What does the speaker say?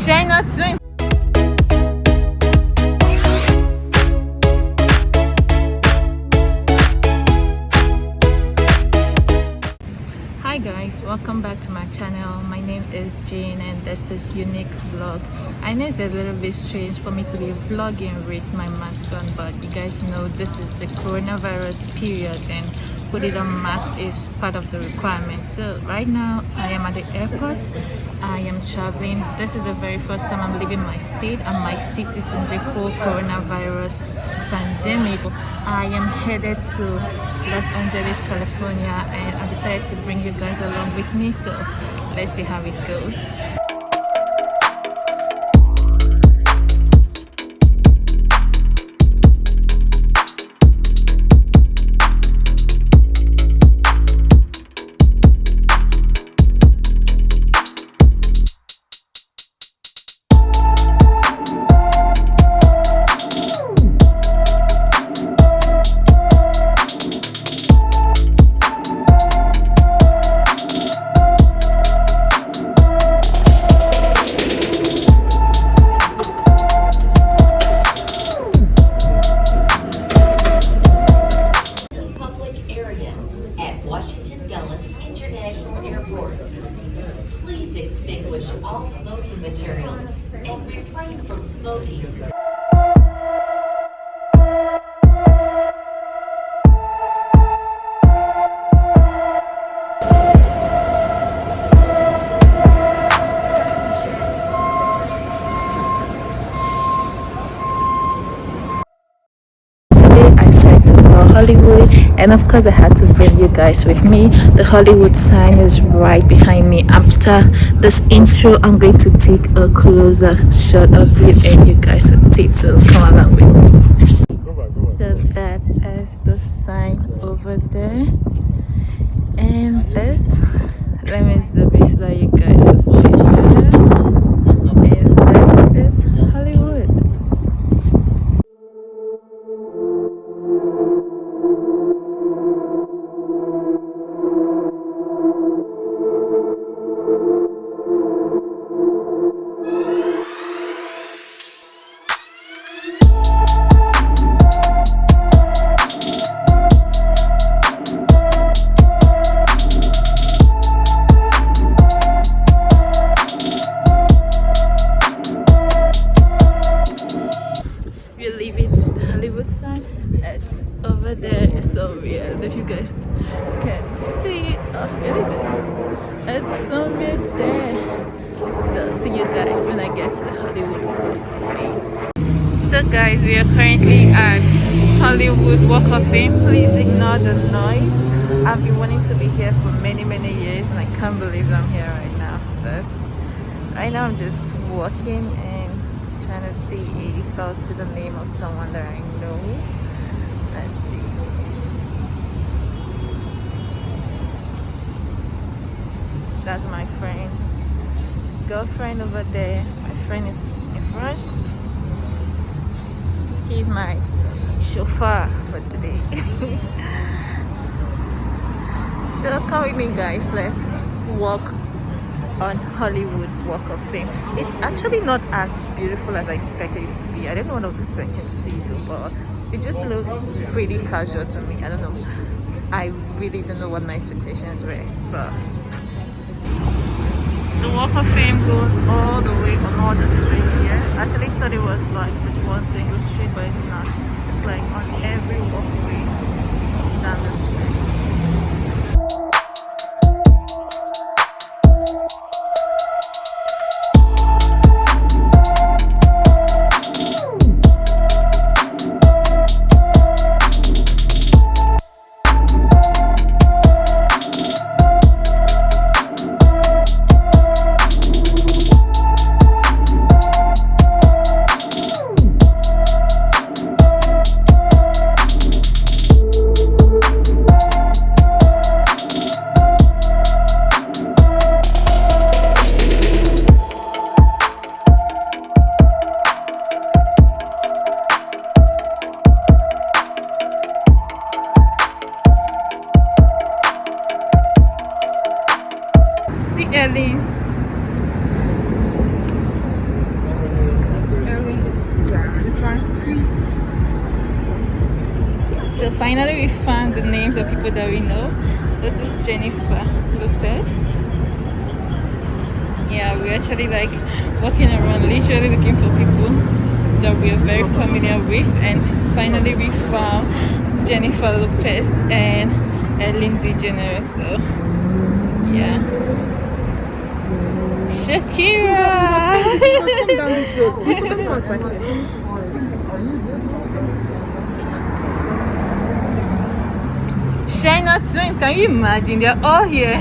China twin. Hi guys, welcome back to my channel. My name is Jane and this is Unique Vlog. I know it's a little bit strange for me to be vlogging with my mask on, but you guys know this is the coronavirus period and putting on mask is part of the requirement. So right now I am at the airport. I am traveling. This is the very first time I'm leaving my state, and my state is in the whole coronavirus pandemic. I am headed to Los Angeles, California, and I decided to bring you guys along with me. So let's see how it goes. Please extinguish all smoking materials and refrain from smoking. Hollywood, and of course I had to bring you guys with me. The Hollywood sign is right behind me. After this intro, I'm going to take a closer shot of it and you guys will take, so come along with me. So that is the sign over there, and this, let me zoom it so that you guys will see it better. And this is Hollywood. We're leaving the Hollywood sign. It's over there. It's so weird if you guys can see it. Oh, where is it? It's somewhere there. So see you guys when I get to the Hollywood Walk of Fame. So guys, we are currently at Hollywood Walk of Fame. Please ignore the noise. I've been wanting to be here for many years and I can't believe I'm here right now. Right now I'm just walking and trying to see if I'll see the name of someone that I know. Let's see. That's my friend's girlfriend over there. My friend is in front. He's my chauffeur for today. So come with me guys, let's walk on Hollywood Walk of Fame. It's actually not as beautiful as I expected it to be. I don't know what I was expecting to see though, but it just looked pretty casual to me. I don't know. I really don't know what my expectations were, but the Walk of Fame goes all the way on all the streets here. I actually thought it was like just one single street, but it's not. It's like on every walkway down the street. Yeah, Lynn. So finally we found the names of people that we know. This is Jennifer Lopez. Yeah, we're actually like walking around literally looking for people that we are very familiar with, and finally we found Jennifer Lopez and Ellen DeGeneres. So yeah. Shakira! China Twin, can you imagine? They're all here.